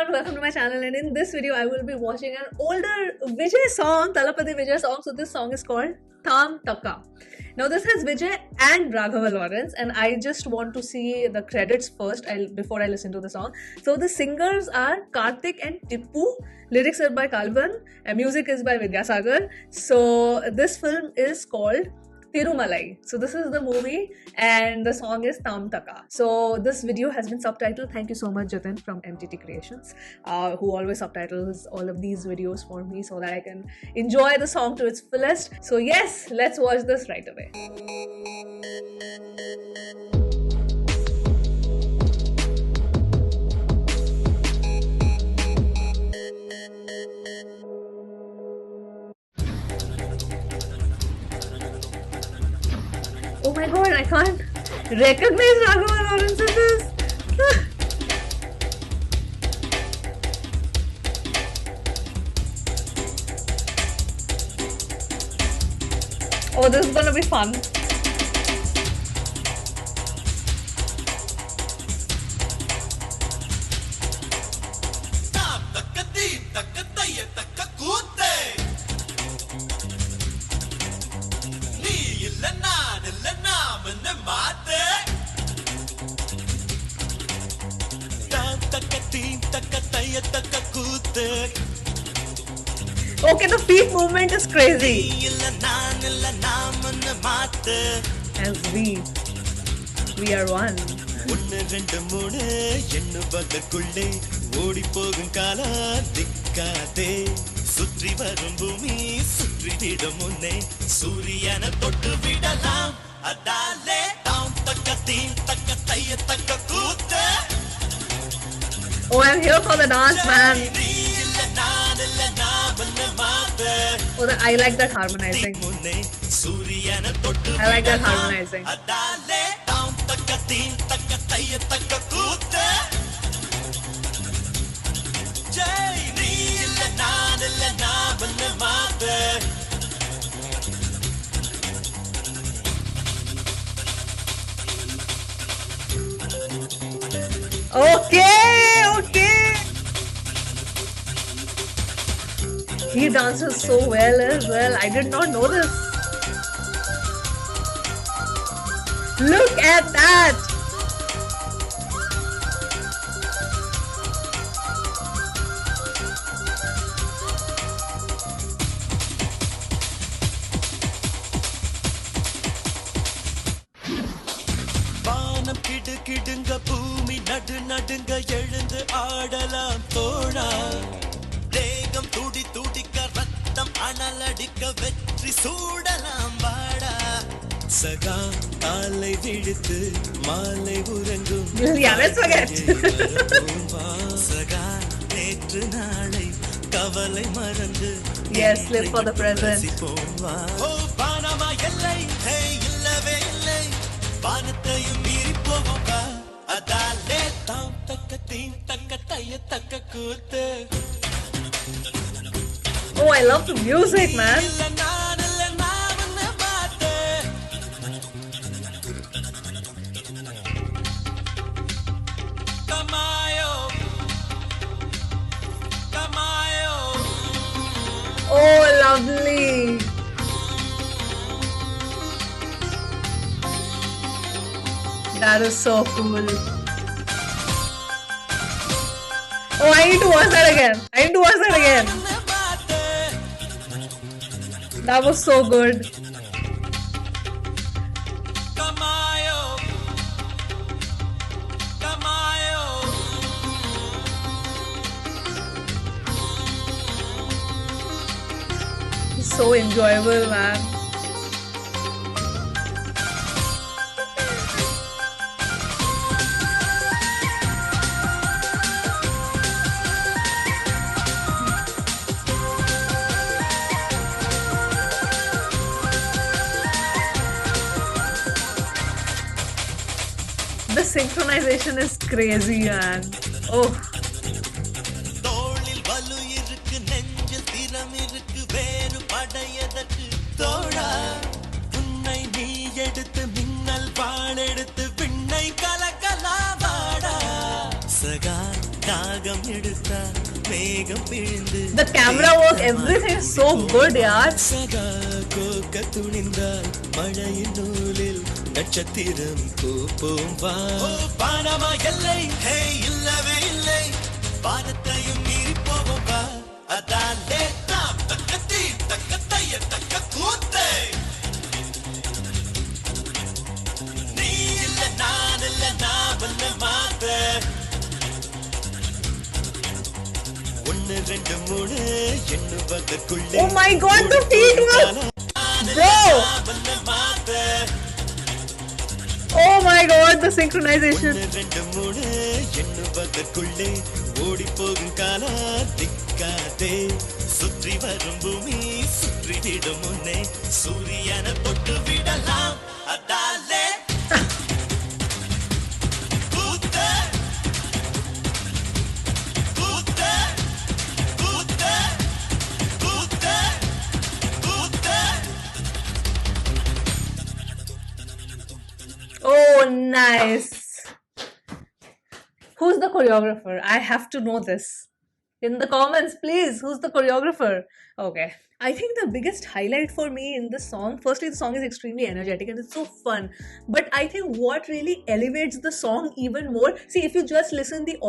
everyone, welcome to my channel, and in this video I will be watching an older Vijay song, Talapati Vijay song. So this song is called Tham Taka. Now this has Vijay and Raghava Lawrence, and I just want to see the credits first before I listen to the song. So the singers are Karthik and Tippu, lyrics are by Kalban, and music is by Vidyasagar. So this film is called Tirumalai. So this is the movie and the song is Tham Taka. So this video has been subtitled. Thank you so much Jatin from MTT Creations, who always subtitles all of these videos for me so that I can enjoy the song to its fullest. So yes, let's watch this right away. Oh my god, I can't recognize Raghava Lawrence in this. Oh, this is gonna be fun. Okay, the feet movement is crazy. As we are one. Oh, I'm here for the dance, man. Oh, I like that harmonizing. I like that harmonizing. Okay. He dances so well as well. I did not know this. Look at that. நடுங்க எழுந்து ஆடலாம் தோழா தேகம் துடி துடிக்க ரத்தம் அனலடிக்க வெற்றி சூடலாம் வாடா சகா காலை விழுத்து மாலை உறங்கும் சகா நேற்று நாளை கவலை மறந்து Yes, live for the present. ஓ பானமா எல்லை இல்லவே இல்லை வானத்தையும் மீறி போவோம் அதாலே தாம் தக்க தீம் தக்க தைய தக்க கூத்து. Oh, I love the music, man. Oh, lovely. That is so cool. Oh, I need to watch that again. That was so good. So enjoyable, man. The synchronization is crazy, man. Oh. காகம் எடுத்தா மேகம் பிழிந்து The camera work, everything is so good, yaar. சகா கோக்க துணிந்தால் மழையின் நூலில் நட்சத்திரம் பூப்போம் வா வானமா எல்லை ஹே இல்லவே இல்லை வானத்தையும் மீறி போவோம் வா அதாலே தாம் தக்கத்தி தக்கத்தைய தக்க கூத்தே நீ இல்ல நான் இல்ல நான் வல்ல மாத்த ஒன்னு ரெண்டு மூணு எண்ணுவதற்குள்ளே Oh my god, the feet was... Bro! Oh my god, the synchronization. ரெண்டு மூணு எண்ணுவதற்குள்ளே ஓடி போகும் காலா திக்காதே சுற்றி வரும் பூமி சுற்றி விடும் முன்னே சூரியனை தொட்டு விடலாம் அதாலே கூத்தே கூத்தே கூத்தே கூத்தே கூத்தே Oh, nice. Who's the choreographer? I have to know this. In the comments, please. Who's the choreographer? Okay. I think the biggest highlight for me in this song, firstly, the song is extremely energetic and it's so fun. But I think what really elevates the song even more, see, if you just listen to the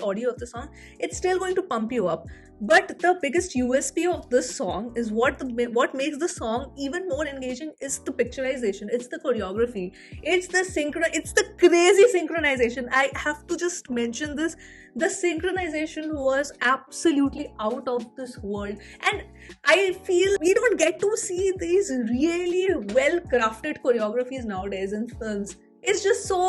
audio of the song, it's still going to pump you up. But the biggest USP of this song is what makes the song even more engaging is the picturization. It's the choreography. It's the crazy synchronization. I have to just mention this. The synchronization was absolutely out of this world. And I feel we don't get to see these really well-crafted choreographies nowadays in films. It's just so...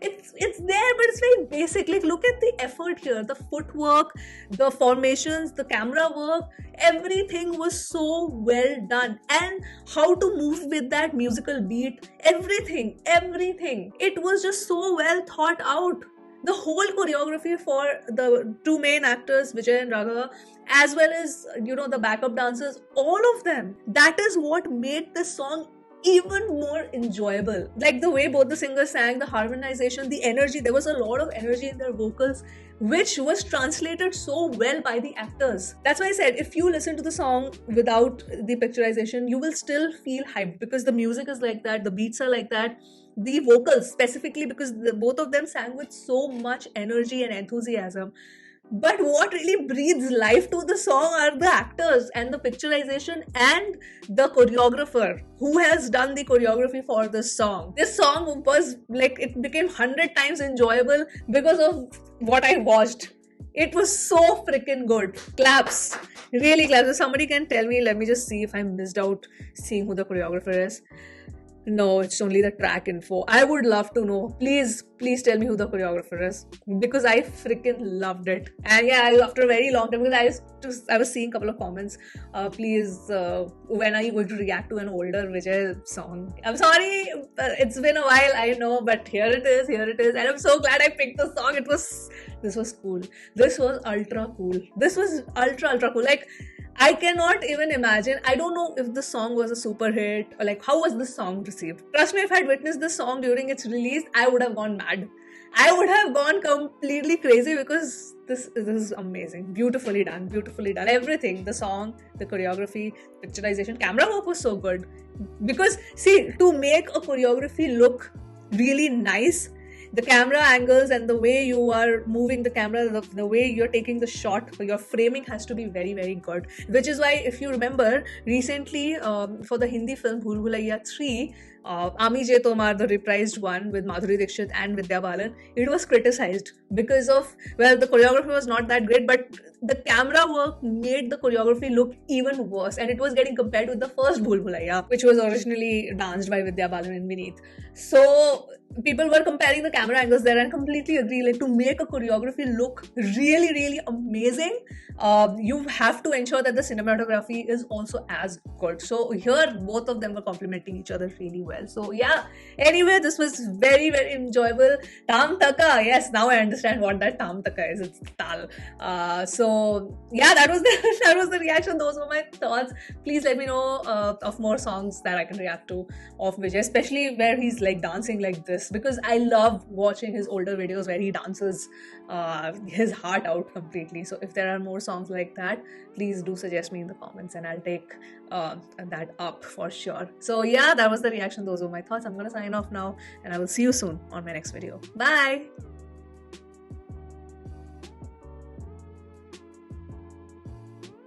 It's there, but it's very basic. Like, look at the effort here. The footwork, the formations, the camera work, everything was so well done. And how to move with that musical beat, everything. It was just so well thought out. The whole choreography for the two main actors, Vijay and Raghava, as well as, the backup dancers, all of them. That is what made this song even more enjoyable. Like the way both the singers sang, the harmonization, the energy. There was a lot of energy in their vocals, which was translated so well by the actors. That's why I said, if you listen to the song without the picturization, you will still feel hyped because the music is like that, the beats are like that. The vocals specifically, because both of them sang with so much energy and enthusiasm. But what really breathes life to the song are the actors and the picturization and the choreographer who has done the choreography for this song. This song was like, it became 100 times enjoyable because of what I watched. It was so freaking good. Claps. Really claps. If somebody can tell me, let me just see if I missed out seeing who the choreographer is. No, it's only the track info. I would love to know. Please tell me who the choreographer is, because I freaking loved it. And yeah, after a very long time, because I was seeing a couple of comments. Please, when are you going to react to an older Vijay song? I'm sorry, it's been a while, I know, but here it is, and I'm so glad I picked the song. This was cool. This was ultra cool. This was ultra cool. Like, I cannot even imagine. I don't know if the song was a super hit or like how was this song received. Trust me, if I'd witnessed this song during its release, I would have gone mad. I would have gone completely crazy because this is amazing. Beautifully done. Everything, the song, the choreography, picturization, camera work was so good. Because see, to make a choreography look really nice, the camera angles and the way you are moving the camera, the way you're taking the shot, your framing has to be very, very good. Which is why, if you remember, recently for the Hindi film Bhool Bhulaiya 3, Ami Je Tomar, the reprised one with Madhuri Dixit and Vidya Balan, it was criticized because of, well, the choreography was not that great, but the camera work made the choreography look even worse, and it was getting compared with the first Bhool Bhulaiya, which was originally danced by Vidya Balan and Vineet. So people were comparing the camera angles there, and completely agree, like, to make a choreography look really, really amazing, you have to ensure that the cinematography is also as good. So here both of them were complementing each other really well. So yeah, anyway, this was very, very enjoyable. Tam Taka, yes, now I understand what that Tam Taka is. It's Tal. So yeah, that was the that was the reaction. Those were my thoughts. Please let me know of more songs that I can react to of Vijay, especially where he's like dancing like this, because I love watching his older videos where he dances his heart out completely. So if there are more songs like that, please do suggest me in the comments and I'll take that up for sure. So yeah, that was the reaction. Those were my thoughts. I'm gonna sign off now and I will see you soon on my next video. Bye.